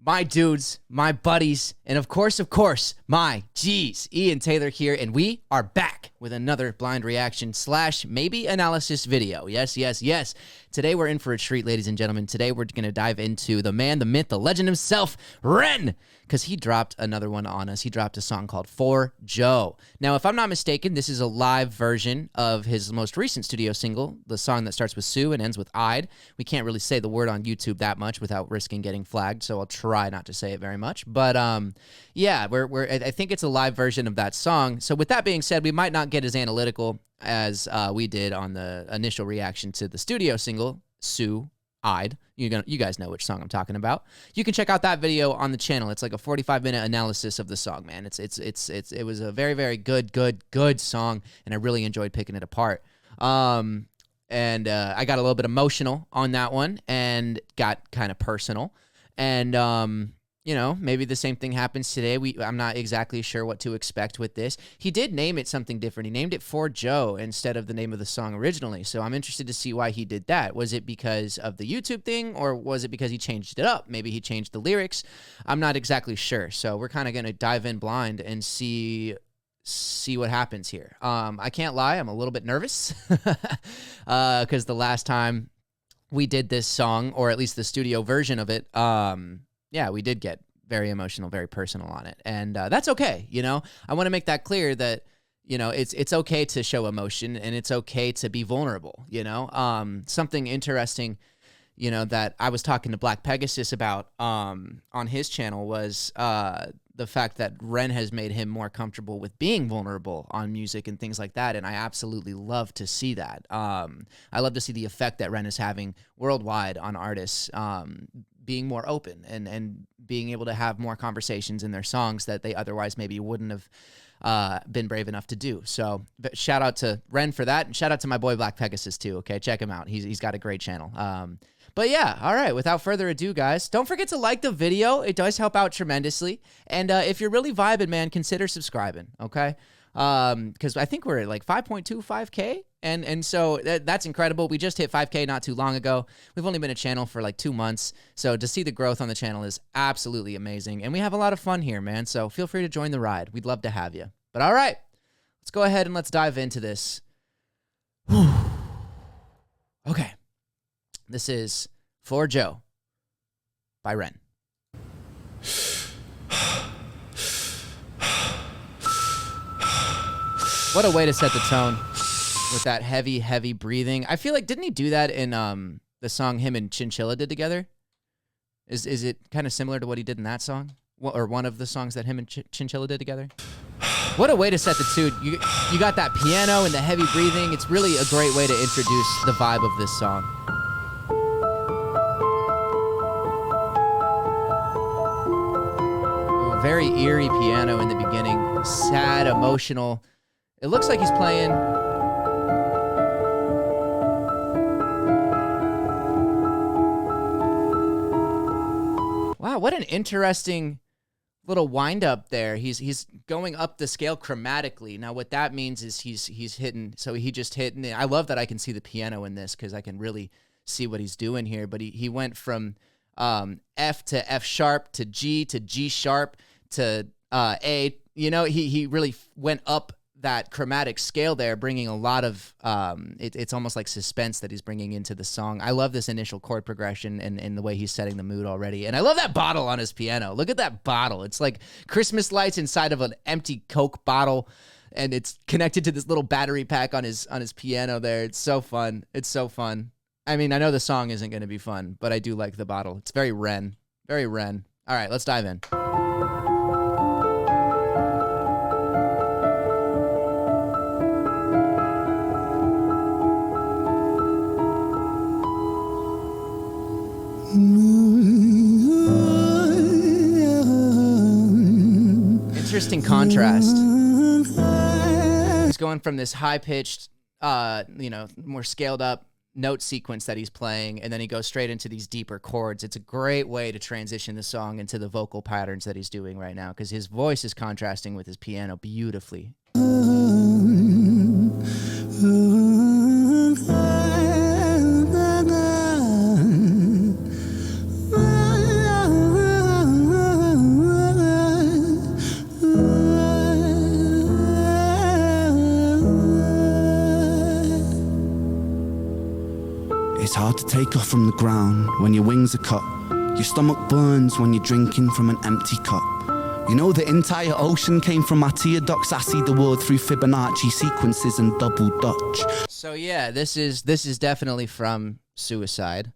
my dudes, my buddies, and of course, my G's. Ian Taylor here, and we are back with another blind reaction / maybe analysis video. Yes. Today we're in for a treat, ladies and gentlemen. Today we're going to dive into the man, the myth, the legend himself, Ren, because he dropped another one on us. He dropped a song called For Joe. Now, if I'm not mistaken, this is a live version of his most recent studio single, the song that starts with Sue and ends with I'd. We can't really say the word on YouTube that much without risking getting flagged, so I'll try not to say it very much. But yeah, I think it's a live version of that song. So with that being said, we might not get as analytical as we did on the initial reaction to the studio single, Sue, I'd. You guys know which song I'm talking about. You can check out that video on the channel. It's like a 45-minute analysis of the song, man. It was a very, very good song, and I really enjoyed picking it apart. And I got a little bit emotional on that one and got kind of personal. And you know, maybe the same thing happens today. I'm not exactly sure what to expect with this. He did name it something different. He named it For Joe instead of the name of the song originally. So I'm interested to see why he did that. Was it because of the YouTube thing, or was it because he changed it up? Maybe he changed the lyrics. I'm not exactly sure. So we're kind of going to dive in blind and see what happens here. I can't lie, I'm a little bit nervous because the last time we did this song, or at least the studio version of it, yeah, we did get very emotional, very personal on it. And that's okay, you know? I want to make that clear that, you know, it's okay to show emotion and it's okay to be vulnerable, you know? Something interesting, you know, that I was talking to Black Pegasus about on his channel was the fact that Ren has made him more comfortable with being vulnerable on music and things like that, and I absolutely love to see that. I love to see the effect that Ren is having worldwide on artists, being more open and being able to have more conversations in their songs that they otherwise maybe wouldn't have been brave enough to do. So shout out to Ren for that, and shout out to my boy Black Pegasus too, okay? Check him out. He's got a great channel. But yeah, all right, without further ado, guys, don't forget to like the video. It does help out tremendously. And if you're really vibing, man, consider subscribing, okay? Because I think we're at like 5.25K. And so that's incredible. We just hit 5K not too long ago. We've only been a channel for like 2 months. So to see the growth on the channel is absolutely amazing. And we have a lot of fun here, man. So feel free to join the ride. We'd love to have you. But all right, let's go ahead and let's dive into this. Okay. This is For Joe by Ren. What a way to set the tone with that heavy breathing. I feel like, didn't he do that in the song him and Chinchilla did together? Is it kind of similar to what he did in that song? Or one of the songs that him and Chinchilla did together? What a way to set the tune. You got that piano and the heavy breathing. It's really a great way to introduce the vibe of this song. Ooh, very eerie piano in the beginning. Sad, emotional. It looks like he's playing... Wow, what an interesting little wind up there. He's going up the scale chromatically. Now what that means is he's hitting, so he just hit, and I love that I can see the piano in this because I can really see what he's doing here. But he went from F to F sharp to G sharp to A. You know, he really went up that chromatic scale there, bringing a lot of, it's almost like suspense that he's bringing into the song. I love this initial chord progression and the way he's setting the mood already. And I love that bottle on his piano. Look at that bottle. It's like Christmas lights inside of an empty Coke bottle, and it's connected to this little battery pack on his piano there. It's so fun. It's so fun. I mean, I know the song isn't going to be fun, but I do like the bottle. It's very Ren. Very Ren. All right, let's dive in. Interesting contrast. He's going from this high-pitched, you know, more scaled-up note sequence that he's playing, and then he goes straight into these deeper chords. It's a great way to transition the song into the vocal patterns that he's doing right now, because his voice is contrasting with his piano beautifully. wake up from the ground when your wings are cut. Your stomach burns when you're drinking from an empty cup. You know the entire ocean came from my tear ducts. I see the world through Fibonacci sequences and double Dutch. So yeah, this is definitely from Suicide.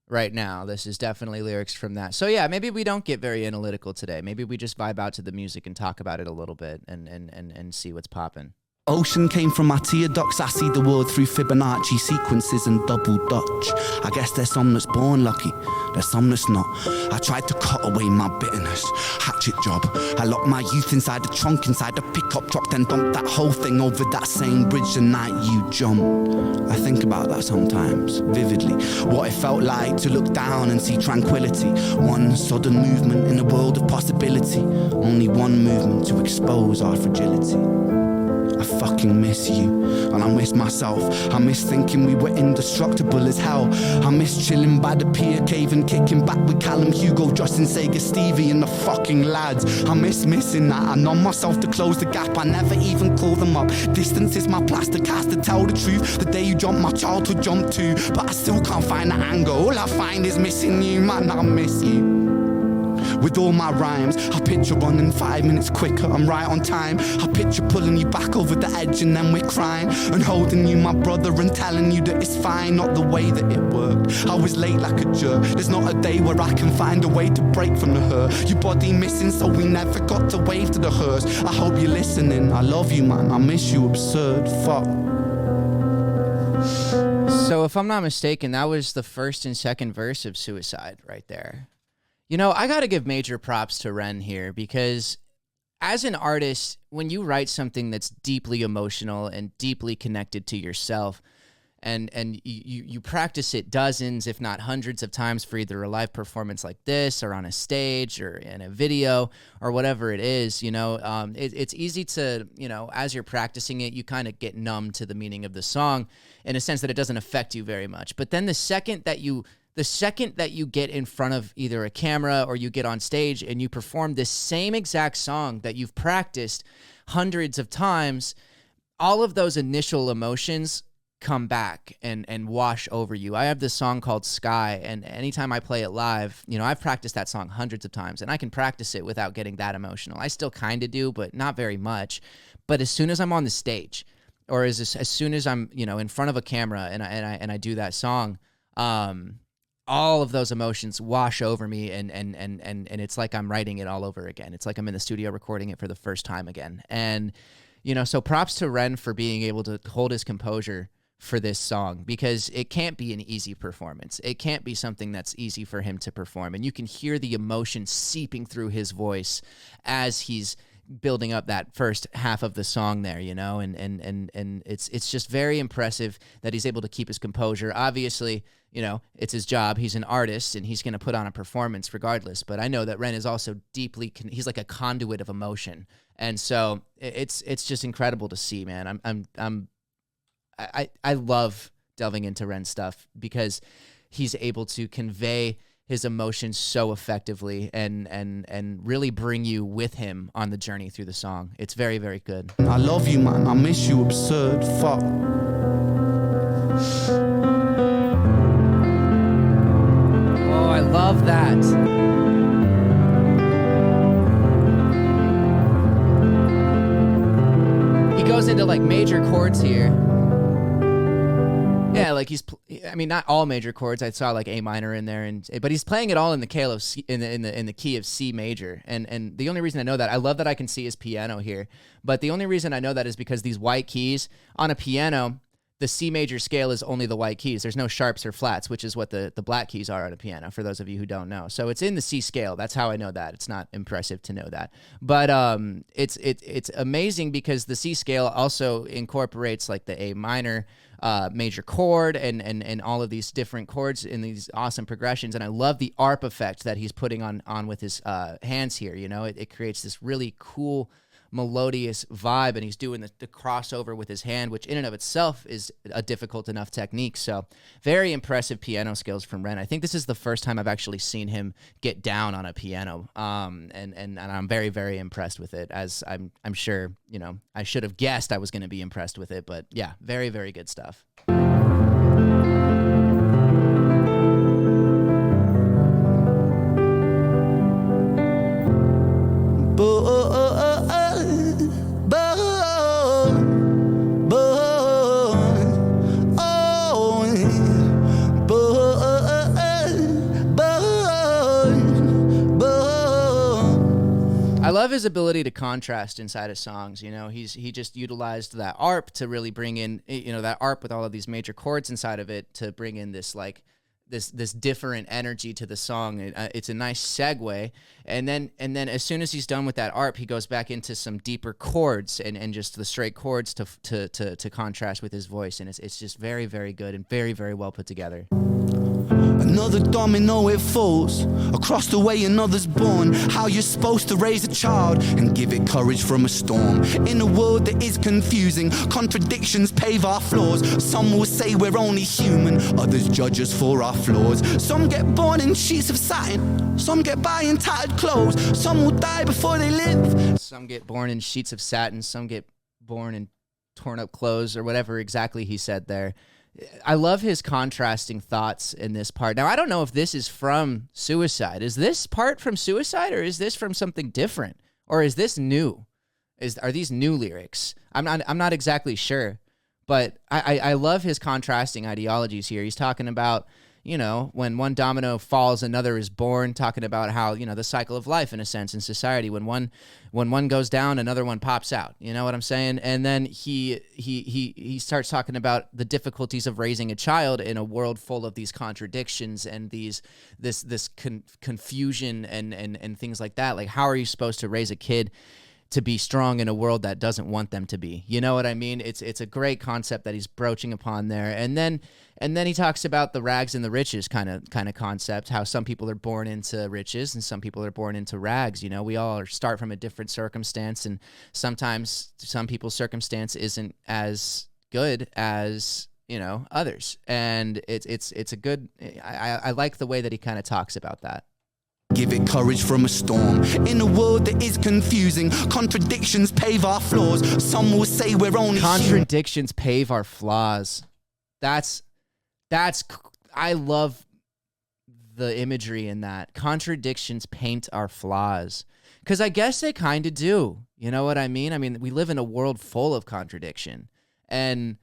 Right now, this is definitely lyrics from that. So yeah, maybe we don't get very analytical today. Maybe we just vibe out to the music and talk about it a little bit and see what's popping. Ocean came from my tear ducts. I see the world through Fibonacci sequences and double Dutch. I guess there's some that's born lucky, there's some that's not. I tried to cut away my bitterness, hatchet job. I locked my youth inside the trunk, inside the pickup truck, then dumped that whole thing over that same bridge the night you jumped. I think about that sometimes, vividly. What it felt like to look down and see tranquility. One sudden movement in a world of possibility. Only one movement to expose our fragility. I fucking miss you, and I miss myself. I miss thinking we were indestructible as hell. I miss chilling by the pier cave and kicking back with Callum, Hugo, Justin, Sega, Stevie and the fucking lads. I miss missing that. I numb myself to close the gap. I never even call them up. Distance is my plaster cast to tell the truth. The day you jumped, my childhood jumped too. But I still can't find the anger. All I find is missing you, man, I miss you. With all my rhymes, I picture running 5 minutes quicker, I'm right on time. I picture pulling you back over the edge and then we're crying. And holding you, my brother, and telling you that it's fine. Not the way that it worked, I was late like a jerk. There's not a day where I can find a way to break from the hurt. Your body missing, so we never got to wave to the hearse. I hope you're listening, I love you, man, I miss you, absurd, fuck. So if I'm not mistaken, that was the first and second verse of Suicide right there. You know, I got to give major props to Ren here because as an artist, when you write something that's deeply emotional and deeply connected to yourself and you practice it dozens, if not hundreds of times for either a live performance like this or on a stage or in a video or whatever it is, you know, it's easy to, you know, as you're practicing it, you kind of get numb to the meaning of the song in a sense that it doesn't affect you very much. But then the second that you get in front of either a camera or you get on stage and you perform this same exact song that you've practiced hundreds of times, all of those initial emotions come back and wash over you. I have this song called Sky, and anytime I play it live, you know, I've practiced that song hundreds of times, and I can practice it without getting that emotional. I still kind of do, but not very much. But as soon as I'm on the stage, or as soon as I'm, you know, in front of a camera and I do that song, all of those emotions wash over me, and it's like I'm writing it all over again. It's like I'm in the studio recording it for the first time again. And, you know, so props to Ren for being able to hold his composure for this song, because it can't be an easy performance. It can't be something that's easy for him to perform. And you can hear the emotion seeping through his voice as he's building up that first half of the song there, you know, and it's just very impressive that he's able to keep his composure. Obviously, you know, it's his job. He's an artist and he's going to put on a performance regardless. But I know that Ren is also deeply, he's like a conduit of emotion. And so it's just incredible to see, man. I love delving into Ren's stuff because he's able to convey his emotions so effectively and really bring you with him on the journey through the song. It's very, very good. I love you, man. I miss you, absurd, fuck. Oh, I love that. He goes into like major chords here. Yeah, like I mean, not all major chords. I saw like A minor in there, but he's playing it all in the scale of C, in the key of C major. And the only reason I know that, I love that I can see his piano here. But the only reason I know that is because these white keys on a piano, the C major scale is only the white keys. There's no sharps or flats, which is what the black keys are on a piano, for those of you who don't know. So it's in the C scale. That's how I know that. It's not impressive to know that. But it's amazing because the C scale also incorporates like the A minor major chord and all of these different chords in these awesome progressions. And I love the ARP effect that he's putting on with his hands here. You know, it creates this really cool melodious vibe, and he's doing the crossover with his hand, which in and of itself is a difficult enough technique. So very impressive piano skills from Ren. I think this is the first time I've actually seen him get down on a piano, and I'm very, very impressed with it, as I'm sure, you know, I should have guessed I was going to be impressed with it, but yeah, very, very good stuff. I love his ability to contrast inside of songs. You know, he just utilized that ARP to really bring in, you know, that ARP with all of these major chords inside of it to bring in this like this different energy to the song. It's a nice segue, and then as soon as he's done with that ARP, he goes back into some deeper chords and just the straight chords to contrast with his voice, and it's just very, very good and very, very well put together. Another domino, it falls. Across the way, another's born. How you're supposed to raise a child and give it courage from a storm. In a world that is confusing, contradictions pave our flaws. Some will say we're only human, others judge us for our flaws. Some get born in sheets of satin, some get by in tattered clothes. Some will die before they live. Some get born in sheets of satin, some get born in torn up clothes, or whatever exactly he said there. I love his contrasting thoughts in this part. Now, I don't know if this is from Suicide. Is this part from Suicide, or is this from something different? Or is this new? Are these new lyrics? I'm not exactly sure. But I love his contrasting ideologies here. He's talking about, you know, when one domino falls, another is born, talking about how, you know, the cycle of life, in a sense, in society. When one goes down, another one pops out. You know what I'm saying? And then he starts talking about the difficulties of raising a child in a world full of these contradictions and this confusion and things like that. Like, how are you supposed to raise a kid to be strong in a world that doesn't want them to be? You know what I mean? It's a great concept that he's broaching upon there. And then he talks about the rags and the riches kind of concept, how some people are born into riches and some people are born into rags. You know, we all start from a different circumstance, and sometimes some people's circumstance isn't as good as, you know, others. And it's a good, I like the way that he kind of talks about that. Give it courage from a storm. In a world that is confusing, contradictions pave our flaws. Some will say we're only contradictions pave our flaws. That's I love the imagery in that. Contradictions paint our flaws. Because I guess they kind of do. You know what I mean? I mean, we live in a world full of contradiction. And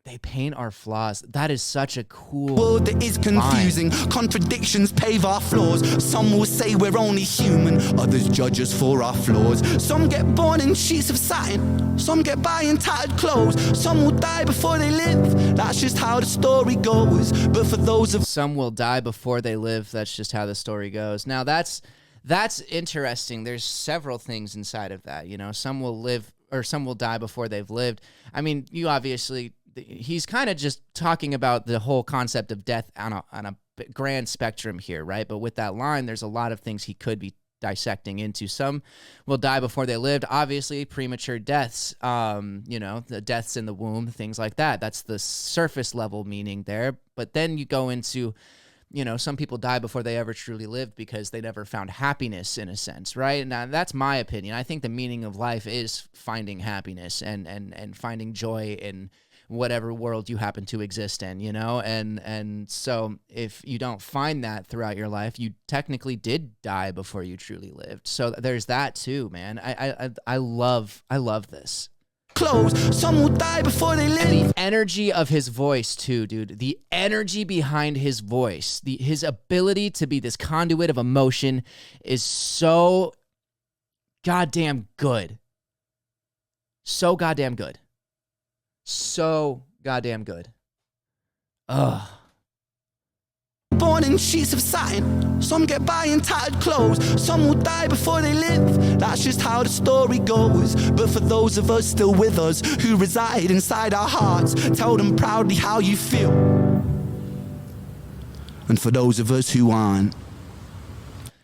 they paint our flaws. That is such a cool world that is confusing. line. Contradictions pave our flaws. Some will say we're only human, others judge us for our flaws. Some get born in sheets of satin, some get by in tattered clothes. Some will die before they live. That's just how the story goes. But for those of some will die before they live. That's just how the story goes. Now that's interesting. There's several things inside of that. You know, some will live or some will die before they've lived. I mean, you obviously. He's kind of just talking about the whole concept of death on a grand spectrum here, right? But with that line, there's a lot of things he could be dissecting into. Some will die before they lived. Obviously, premature deaths, you know, the deaths in the womb, things like that. That's the surface level meaning there. But then you go into, you know, some people die before they ever truly lived because they never found happiness, in a sense, right? Now, that's my opinion. I think the meaning of life is finding happiness and finding joy in whatever world you happen to exist in, you know? And so if you don't find that throughout your life, you technically did die before you truly lived. So there's that too, man. I love this. Close. Some will die before they live. And the energy of his voice too, dude. The energy behind his voice, his ability to be this conduit of emotion is so goddamn good. So goddamn good. So goddamn good. Ugh. Born in sheets of satin, some get by in tattered clothes. Some will die before they live. That's just how the story goes. But for those of us still with us, who reside inside our hearts, tell them proudly how you feel. And for those of us who aren't,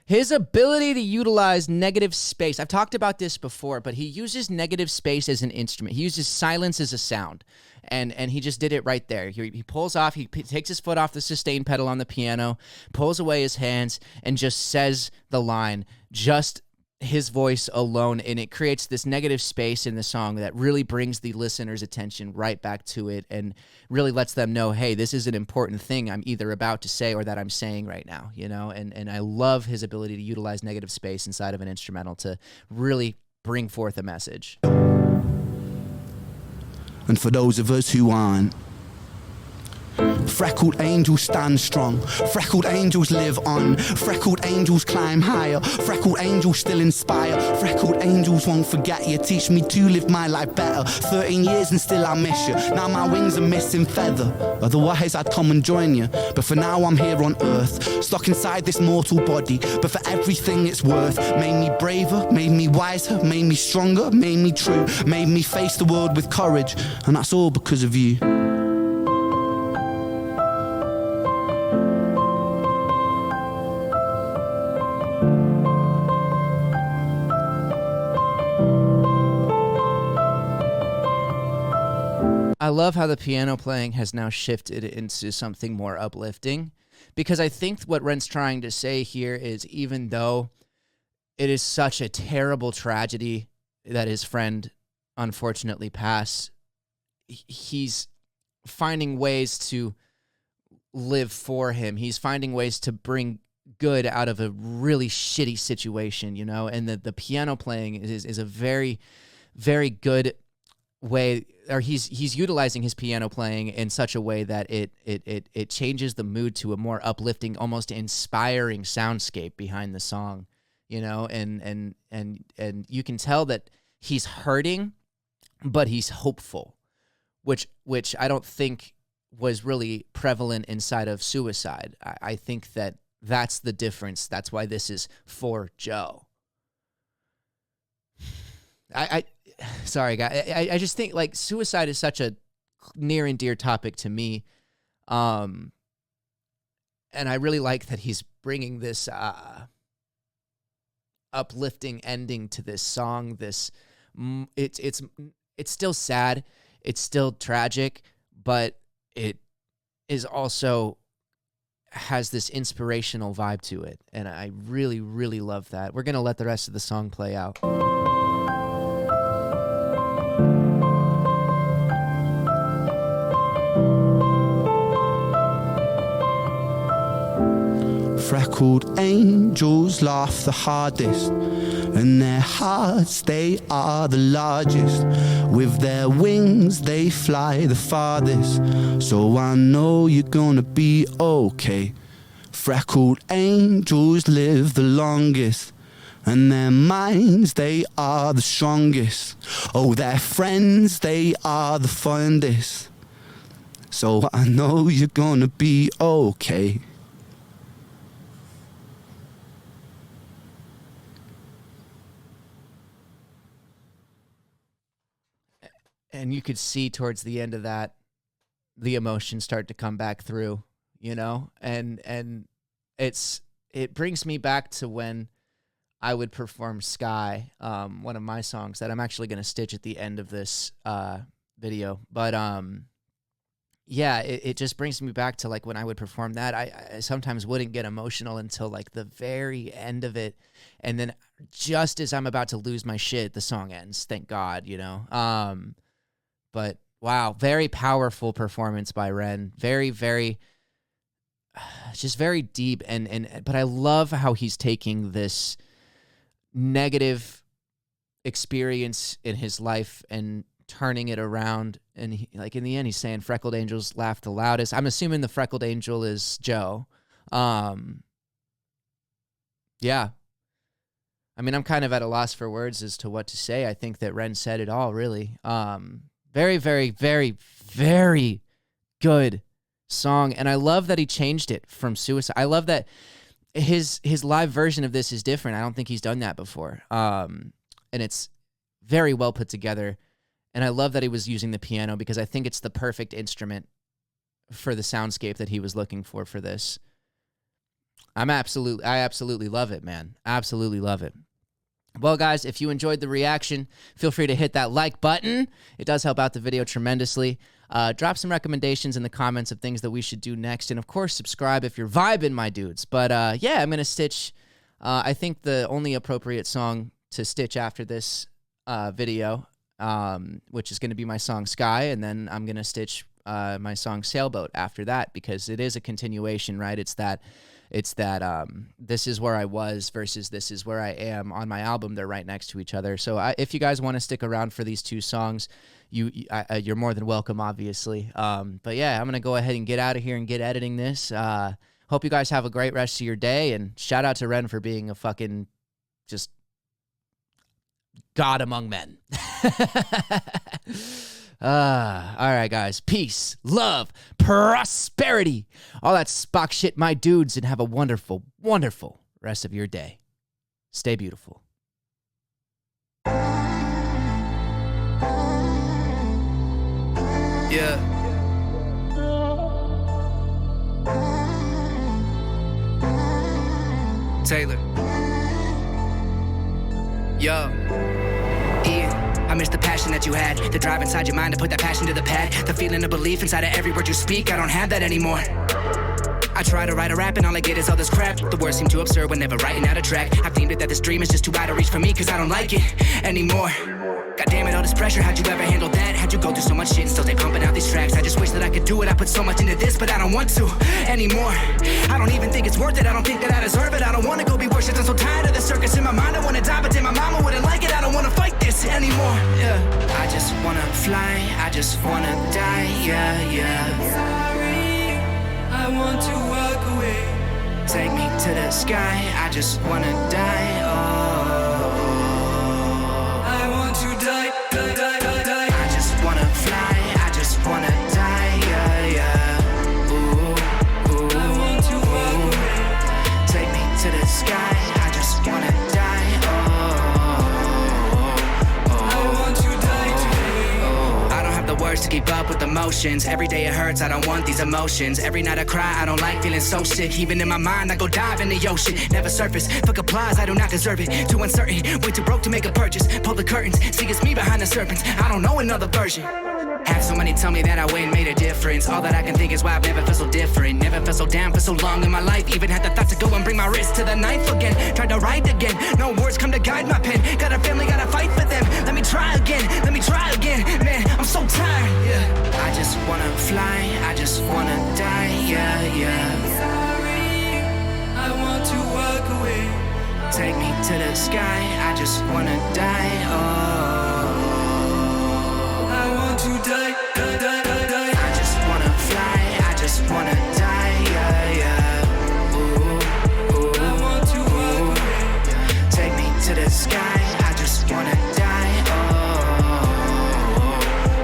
his ability to utilize negative space. I've talked about this before, but he uses negative space as an instrument. He uses silence as a sound, and he just did it right there. He pulls off, he takes his foot off the sustain pedal on the piano, pulls away his hands, and just says the line just his voice alone, and it creates this negative space in the song that really brings the listener's attention right back to it and really lets them know, hey, this is an important thing I'm either about to say or that I'm saying right now, you know? And I love his ability to utilize negative space inside of an instrumental to really bring forth a message. And for those of us who aren't, freckled angels stand strong, freckled angels live on, freckled angels climb higher, freckled angels still inspire, freckled angels won't forget you, teach me to live my life better. 13 years and still I miss you, now my wings are missing feather, otherwise I'd come and join you, but for now I'm here on earth, stuck inside this mortal body, but for everything it's worth, made me braver, made me wiser, made me stronger, made me true, made me face the world with courage, and that's all because of you. I love how the piano playing has now shifted into something more uplifting, because I think what Ren's trying to say here is, even though it is such a terrible tragedy that his friend unfortunately passed, he's finding ways to live for him. He's finding ways to bring good out of a really shitty situation, you know, and the piano playing is a very, very good way, or he's utilizing his piano playing in such a way that it changes the mood to a more uplifting, almost inspiring soundscape behind the song, you know, and you can tell that he's hurting, but he's hopeful, which I don't think was really prevalent inside of Suicide. I think that's the difference. That's why this is for Joe. Sorry, guys. I just think, like, suicide is such a near and dear topic to me. And I really like that he's bringing this uplifting ending to this song. It's still sad. It's still tragic, but it is also has this inspirational vibe to it. And I really, really love that. We're going to let the rest of the song play out. Freckled angels laugh the hardest, and their hearts, they are the largest. With their wings, they fly the farthest. So I know you're gonna be okay. Freckled angels live the longest, and their minds, they are the strongest. Oh, their friends, they are the fondest. So I know you're gonna be okay. And you could see towards the end of that, the emotions start to come back through, you know? And it brings me back to when I would perform Sky, one of my songs that I'm actually going to stitch at the end of this video. But yeah, it just brings me back to, like, when I would perform that. I sometimes wouldn't get emotional until, like, the very end of it. And then just as I'm about to lose my shit, the song ends. Thank God, you know? But wow, very powerful performance by Ren. Very, very, just very deep. But I love how he's taking this negative experience in his life and turning it around. And he, like, in the end, he's saying freckled angels laugh the loudest. I'm assuming the freckled angel is Joe. Yeah. I mean, I'm kind of at a loss for words as to what to say. I think that Ren said it all, really. Very, very, very, very good song. And I love that he changed it from Suicide. I love that his live version of this is different. I don't think he's done that before. And it's very well put together. And I love that he was using the piano, because I think it's the perfect instrument for the soundscape that he was looking for this. I absolutely love it, man. Absolutely love it. Well, guys, if you enjoyed the reaction, feel free to hit that like button. It does help out the video tremendously. Drop some recommendations in the comments of things that we should do next. And, of course, subscribe if you're vibing, my dudes. But, yeah, I'm going to stitch I think the only appropriate song to stitch after this video, which is going to be my song Sky, and then I'm going to stitch my song Sailboat after that, because it is a continuation, right? It's that this is where I was versus this is where I am on my album. They're right next to each other. So if you guys want to stick around for these two songs, you're more than welcome, obviously. But yeah, I'm going to go ahead and get out of here and get editing this. Hope you guys have a great rest of your day, and shout out to Ren for being a fucking just God among men. All right, guys. Peace, love, prosperity, all that Spock shit, my dudes, and have a wonderful, wonderful rest of your day. Stay beautiful. Yeah. Taylor. Yo. Ian, I miss the passion that you had, the drive inside your mind to put that passion to the pad, the feeling of belief inside of every word you speak. I don't have that anymore. I try to write a rap and all I get is all this crap. The words seem too absurd whenever writing out a track. I've deemed it that this dream is just too out of reach for me, cause I don't like it anymore. God damn it, all this pressure, how'd you ever handle that? How'd you go through so much shit and still stay pumping out these tracks? I just wish that I could do it, I put so much into this, but I don't want to anymore. I don't even think it's worth it, I don't think that I deserve it. I don't wanna go be worshipped, I'm so tired of the circus. In my mind I wanna die, but then my mama wouldn't like it. I don't wanna fight this anymore, yeah. I just wanna fly, I just wanna die, yeah, yeah. Sorry, I want to walk away. Take me to the sky, I just wanna die, oh. I want to die, die, die, die, die. I just wanna fly, I just wanna die, yeah, yeah. Ooh, ooh, I want to walk away. Take me to the sky, I just wanna die, oh. I want to die today. Oh. I don't have the words to keep up with emotions. Every day it hurts, I don't want these emotions. Every night I cry, I don't like feeling so sick. Even in my mind, I go dive in the ocean. Never surface, fuck applause, I do not deserve it. Too uncertain, way too broke to make a purchase. Pull the curtains, see it's me behind the serpents. I don't know another version. Have so many tell me that I wouldn't made a difference. All that I can think is why I've never felt so different. Never felt so down for so long in my life. Even had the thought to go and bring my wrist to the knife again. Tried to write again, no words come to guide my pen. Got a family, gotta fight for them. Let me try again, let me try again. Man, I'm so tired, yeah. I just wanna fly, I just wanna die, yeah, yeah. Sorry, I want to walk away. Take me to the sky, I just wanna die, oh. I want to die, die, die, die, die. I just wanna fly, I just wanna die, yeah, yeah. Ooh, ooh, I want to walk away. Take me to the sky, I just wanna die, oh.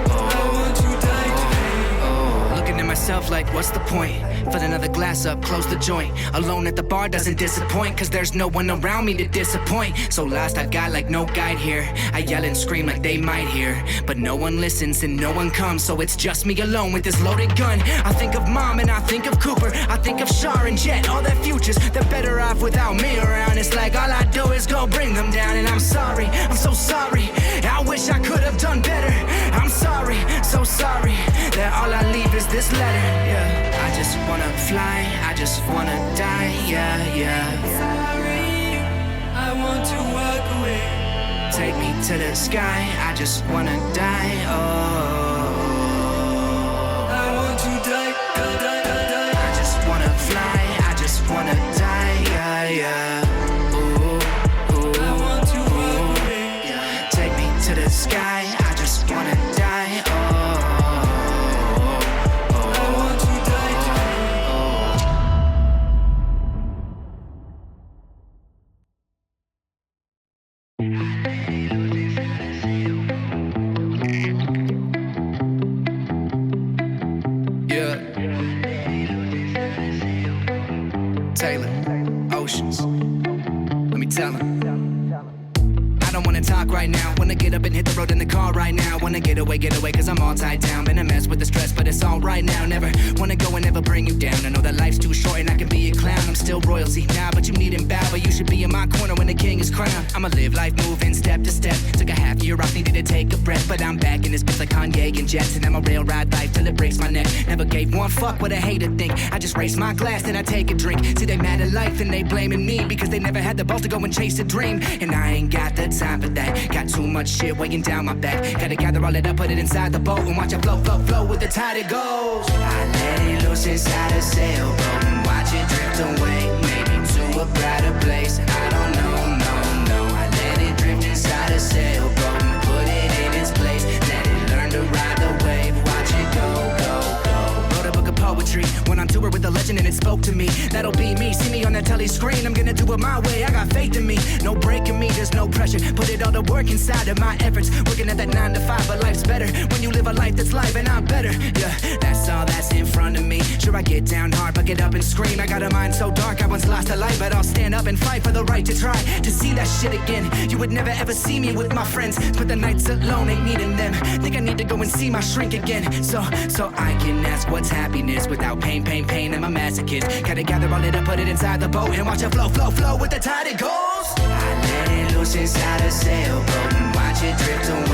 I want to die today. Looking at myself like, what's the point? Fill another glass up, close the joint. Alone at the bar doesn't disappoint, cause there's no one around me to disappoint. So lost, I've got like no guide here. I yell and scream like they might hear, but no one listens and no one comes. So it's just me alone with this loaded gun. I think of Mom and I think of Cooper. I think of Shar and Jet, all their futures. They're better off without me around. It's like all I do is go bring them down. And I'm sorry, I'm so sorry. I wish I could have done better. I'm sorry, so sorry, that all I leave is this letter, yeah. I just wanna fly, I just wanna die, yeah, yeah. Sorry, I want to walk away. Take me to the sky, I just wanna die, oh. I want to die, die, die, die, die. I just wanna fly, I just wanna die, yeah, yeah. Ooh, ooh, I want to walk away. Take me to the sky, I just wanna die, oh. Taylor, Oceans, let me tell him. I don't wanna talk right now. Wanna get up and hit the road in the car right now. Wanna get away, cause I'm all tied down. Been a mess with the stress, but it's all right now. Never wanna go and never bring you down. I know that life's too short and I can be a clown. I'm still royalty now, but you needn't bow. But you should be in my corner when the king is crowned. I'ma live life moving step to step. Took a half year off, needed to take a breath. But I'm back in this bitch like Kanye and Jets. And I'ma rail ride life till it breaks my neck. Never gave one fuck what a hater think. I just raise my glass, then I take a drink. See, they mad at life and they blaming me because they never had the balls to go and chase a dream. And I ain't got the time for that. Got too much shit weighing down my back. Gotta gather all it up, put it inside the boat and watch it flow, flow, flow with the tide it goes. I let it loose inside a sailboat and watch it drift away, maybe to a brighter place. I don't know, no. I let it drift inside a sailboat and put it in its place. Let it learn to ride the wave, watch it go, go, go. Wrote a book of poetry, went on tour with a legend and it spoke to me. That'll be me, see me on that telly screen. I'm gonna do it my way, I got faith in me. No breaking me, there's no pressure. Put it all to work inside of my efforts. Working at that 9 to 5, but life's better when you live a life that's life and I'm better. Yeah, that's all that's in front of me. Sure, I get down hard, but get up and scream. I got a mind so dark, I once lost a light, but I'll stand up and fight for the right to try to see that shit again. You would never ever see me with my friends, but the nights alone ain't needing them. Think I need to go and see my shrink again, so I can ask what's happiness without pain. I'm a masochist. Gotta gather all it up, put it inside the boat and watch it flow, flow, flow with the tide it goes. I let it loose inside a sailboat and watch it drift away.